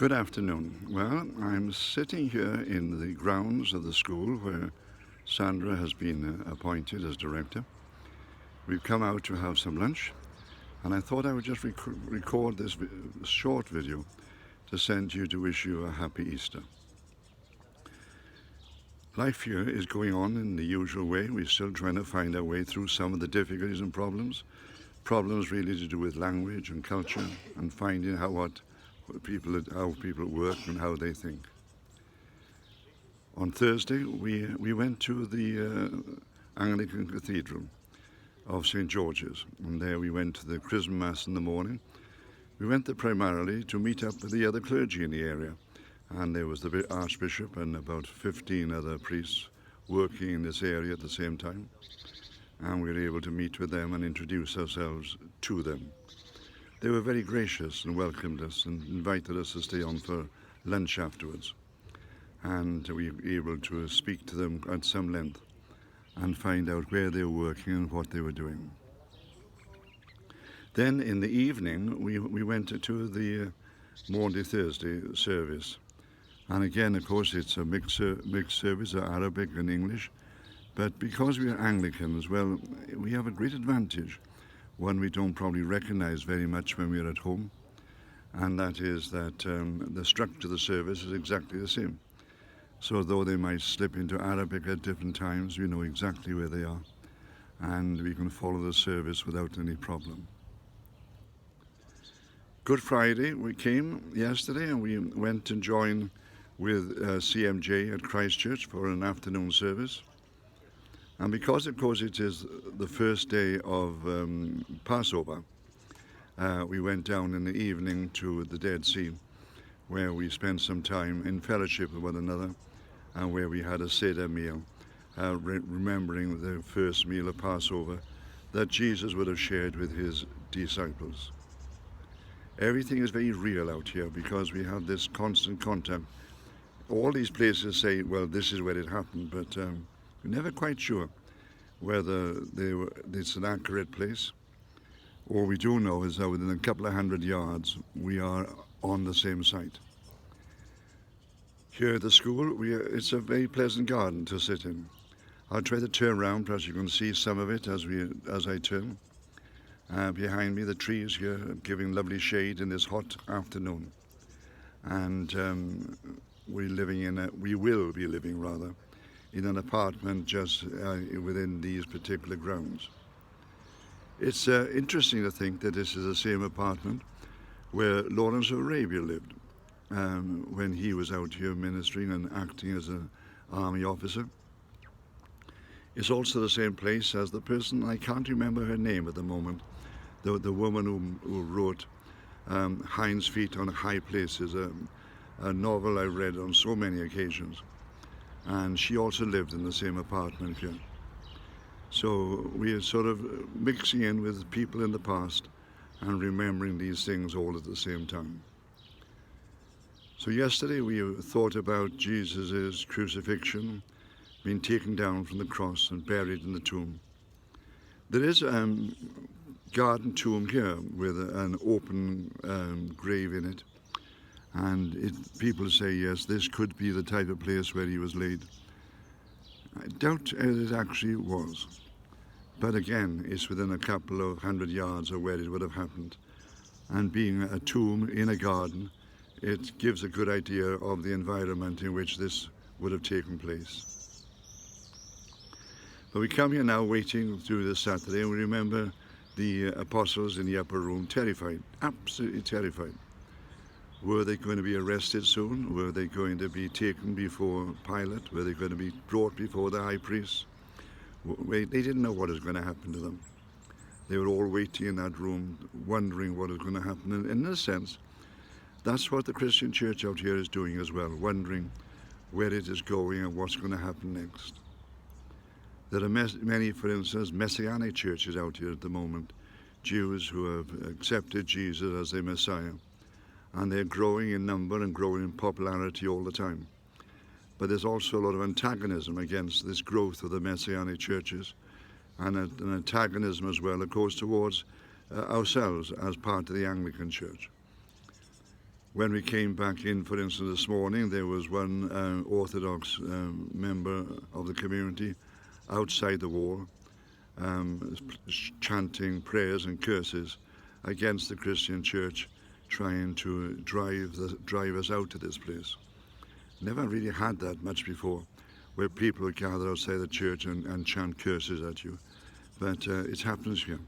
Good afternoon. Well, I'm sitting here in the grounds of the school where Sandra has been appointed as director. We've come out to have some lunch, and I thought I would just record this short video to send you to wish you a happy Easter. Life here is going on in the usual way. We're still trying to find our way through some of the difficulties and problems really to do with language and culture, and finding how people work and how they think. On Thursday, we went to the Anglican Cathedral of St. George's, and there we went to the Chrism Mass in the morning. We went there primarily to meet up with the other clergy in the area, and there was the Archbishop and about 15 other priests working in this area at the same time, and we were able to meet with them and introduce ourselves to them. They were very gracious and welcomed us and invited us to stay on for lunch afterwards. And we were able to speak to them at some length and find out where they were working and what they were doing. Then in the evening, we went to the Maundy Thursday service. And again, of course, it's a mixed service, Arabic and English. But because we are Anglican as well, we have a great advantage, one we don't probably recognize very much when we're at home, and that is that the structure of the service is exactly the same. So though they might slip into Arabic at different times, we know exactly where they are, and we can follow the service without any problem. Good Friday, we came yesterday and we went to join with CMJ at Christchurch for an afternoon service. And because, of course, it is the first day of Passover, we went down in the evening to the Dead Sea, where we spent some time in fellowship with one another, and where we had a Seder meal, remembering the first meal of Passover that Jesus would have shared with his disciples. Everything is very real out here because we have this constant contact. All these places say, well, this is where it happened, but we're never quite sure whether it's an accurate place. All we do know is that within a couple of 100 yards, we are on the same site. Here at the school, it's a very pleasant garden to sit in. I'll try to turn around, perhaps you can see some of it as I turn. Behind me, the trees here giving lovely shade in this hot afternoon. And we will be living in an apartment just within these particular grounds. It's interesting to think that this is the same apartment where Lawrence of Arabia lived when he was out here ministering and acting as an army officer. It's also the same place as the person, I can't remember her name at the moment, the woman who wrote Hind's Feet on High Places, a novel I read on so many occasions. And she also lived in the same apartment here. So we are sort of mixing in with people in the past and remembering these things all at the same time. So yesterday we thought about Jesus' crucifixion, being taken down from the cross and buried in the tomb. There is a garden tomb here with an open grave in it. And people say, yes, this could be the type of place where he was laid. I doubt it actually was. But again, it's within a couple of 100 yards of where it would have happened. And being a tomb in a garden, it gives a good idea of the environment in which this would have taken place. But we come here now waiting through this Saturday, and we remember the apostles in the upper room, terrified, absolutely terrified. Were they going to be arrested soon? Were they going to be taken before Pilate? Were they going to be brought before the high priest? They didn't know what was going to happen to them. They were all waiting in that room, wondering what was going to happen. And in a sense, that's what the Christian church out here is doing as well, wondering where it is going and what's going to happen next. There are many, for instance, Messianic churches out here at the moment, Jews who have accepted Jesus as their Messiah. And they're growing in number and growing in popularity all the time. But there's also a lot of antagonism against this growth of the Messianic churches, and an antagonism as well, of course, towards ourselves as part of the Anglican Church. When we came back in, for instance, this morning, there was one Orthodox member of the community outside the wall, chanting prayers and curses against the Christian church, trying to drive us out of this place. Never really had that much before, where people would gather outside the church and chant curses at you. But it happens here,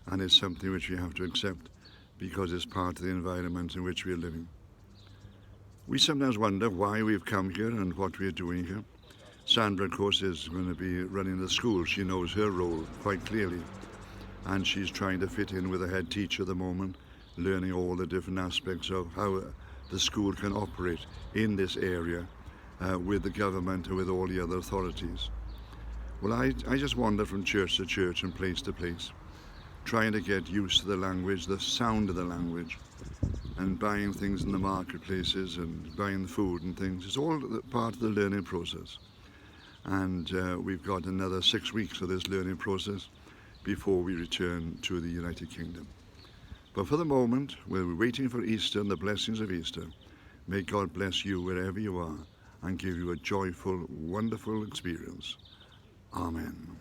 and it's something which we have to accept because it's part of the environment in which we are living. We sometimes wonder why we've come here and what we are doing here. Sandra, of course, is going to be running the school. She knows her role quite clearly, and she's trying to fit in with the head teacher at the moment, learning all the different aspects of how the school can operate in this area with the government and with all the other authorities. Well, I just wander from church to church and place to place, trying to get used to the language, the sound of the language, and buying things in the marketplaces and buying food and things. It's all part of the learning process. And we've got another 6 weeks of this learning process before we return to the United Kingdom. But for the moment, we're waiting for Easter and the blessings of Easter. May God bless you wherever you are and give you a joyful, wonderful experience. Amen.